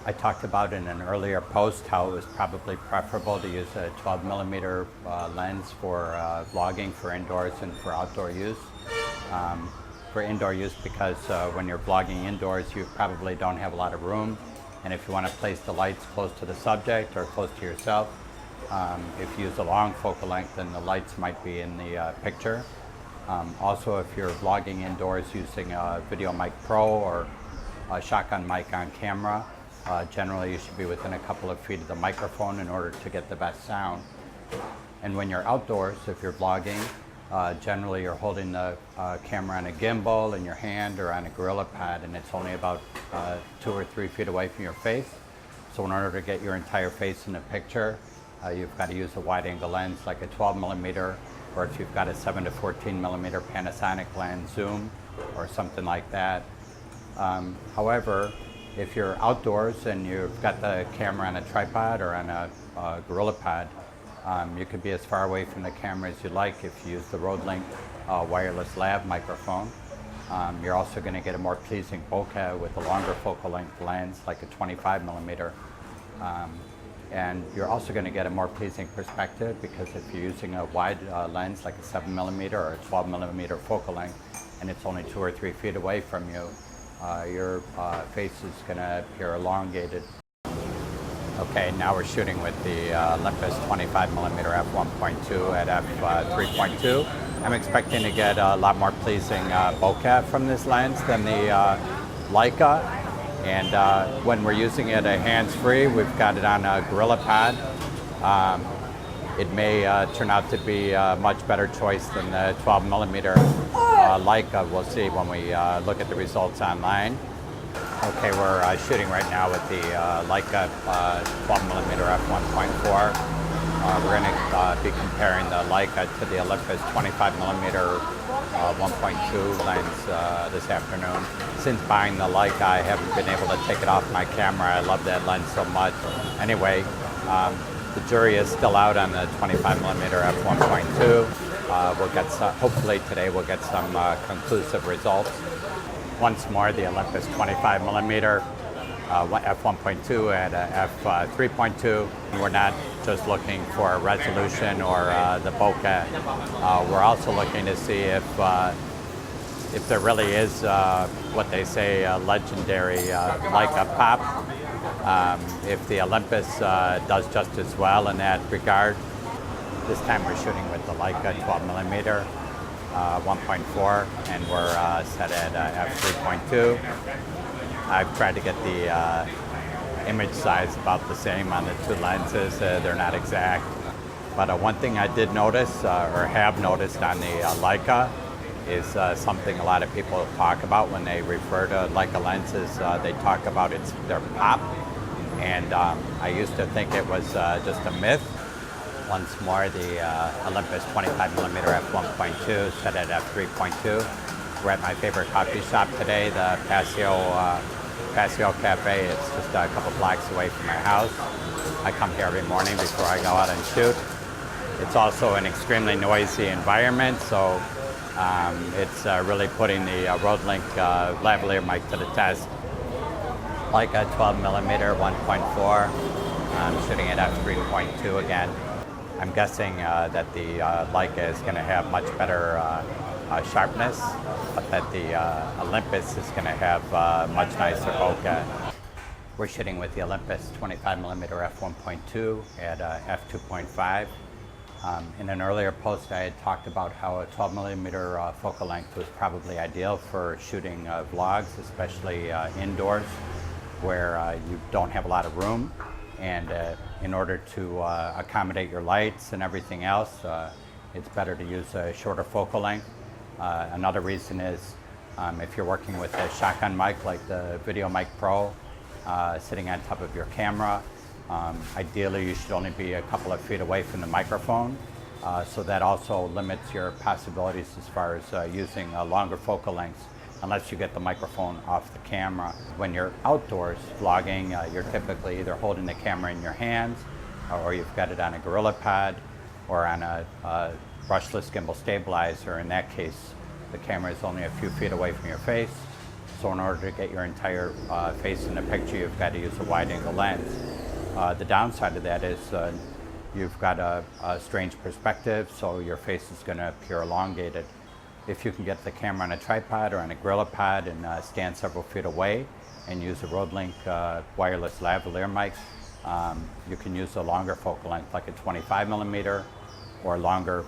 I talked about in an earlier post how it was probably preferable to use a 12mm lens for vlogging for indoors and for outdoor use. For indoor use because when you're vlogging indoors you probably don't have a lot of room, and if you want to place the lights close to the subject or close to yourself, if you use a long focal length then the lights might be in the picture. Also, if you're vlogging indoors using a Video Mic Pro or a shotgun mic on camera, generally you should be within a couple of feet of the microphone in order to get the best sound. And when you're outdoors, if you're vlogging, generally you're holding the camera on a gimbal in your hand or on a gorilla pad, and it's only about 2 or 3 feet away from your face. So in order to get your entire face in the picture, you've got to use a wide angle lens like a 12mm, or if you've got a 7 to 14mm Panasonic lens zoom or something like that. However, if you're outdoors and you've got the camera on a tripod or on a gorilla pad, you could be as far away from the camera as you like if you use the RodeLink wireless lav microphone. You're also going to get a more pleasing bokeh with a longer focal length lens like a 25mm. And you're also going to get a more pleasing perspective because if you're using a wide lens like a 7mm or a 12mm focal length and it's only 2 or 3 feet away from you, your face is going to appear elongated. Okay, now we're shooting with the Olympus 25mm f1.2 at f3.2. I'm expecting to get a lot more pleasing bokeh from this lens than the Leica. And when we're using it hands-free, we've got it on a gorilla pad. It may turn out to be a much better choice than the 12mm Leica. We'll see when we look at the results online. Okay, we're shooting right now with the Leica 12mm f1.4. We're going to be comparing the Leica to the Olympus 25mm 1.2 lens this afternoon. Since buying the Leica, I haven't been able to take it off my camera. I love that lens so much. Anyway, the jury is still out on the 25mm f1.2. We'll get some, hopefully today we'll get some conclusive results. Once more, the Olympus 25mm f1.2 and f3.2. We're not just looking for resolution or the bokeh. We're also looking to see if there really is what they say a legendary Leica pop. If the Olympus does just as well in that regard. This time we're shooting with the Leica 12mm 1.4 and we're set at f3.2. I've tried to get the image size about the same on the two lenses. They're not exact. But one thing I did notice, or have noticed on the Leica, is something a lot of people talk about when they refer to Leica lenses. They talk about their pop. And I used to think it was just a myth. Once more, the Olympus 25mm f1.2 set at f3.2. We're at my favorite coffee shop today, the Paseo Cafe. It's just a couple blocks away from my house. I come here every morning before I go out and shoot. It's also an extremely noisy environment, so it's really putting the RodeLink lavalier mic to the test. Leica 12mm 1.4. I'm shooting at f3.2 again. I'm guessing that the Leica is going to have much better sharpness, but that the Olympus is going to have much nicer bokeh. We're shooting with the Olympus 25mm f1.2 at f2.5. In an earlier post I had talked about how a 12mm focal length was probably ideal for shooting vlogs, especially indoors where you don't have a lot of room. And in order to accommodate your lights and everything else, it's better to use a shorter focal length. Another reason is if you're working with a shotgun mic like the Video Mic Pro, sitting on top of your camera, ideally you should only be a couple of feet away from the microphone. So that also limits your possibilities as far as using longer focal lengths, unless you get the microphone off the camera. When you're outdoors vlogging, you're typically either holding the camera in your hands, or you've got it on a gorilla pad, or on a brushless gimbal stabilizer. In that case, the camera is only a few feet away from your face. So in order to get your entire face in the picture, you've got to use a wide angle lens. The downside of that is you've got a strange perspective, so your face is going to appear elongated. If you can get the camera on a tripod or on a gorilla pod and stand several feet away and use a RodeLink wireless lavalier mic, you can use a longer focal length, like a 25 millimeter or longer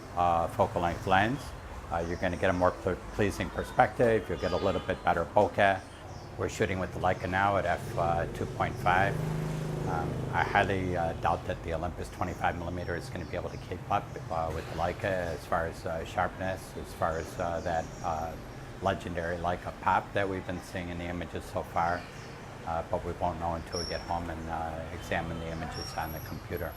focal length lens. You're going to get a more pleasing perspective. You'll get a little bit better bokeh. We're shooting with the Leica now at f2.5. I highly doubt that the Olympus 25 millimeter is going to be able to keep up with the Leica as far as sharpness, as far as that legendary Leica pop that we've been seeing in the images so far. But we won't know until we get home and examine the images on the computer.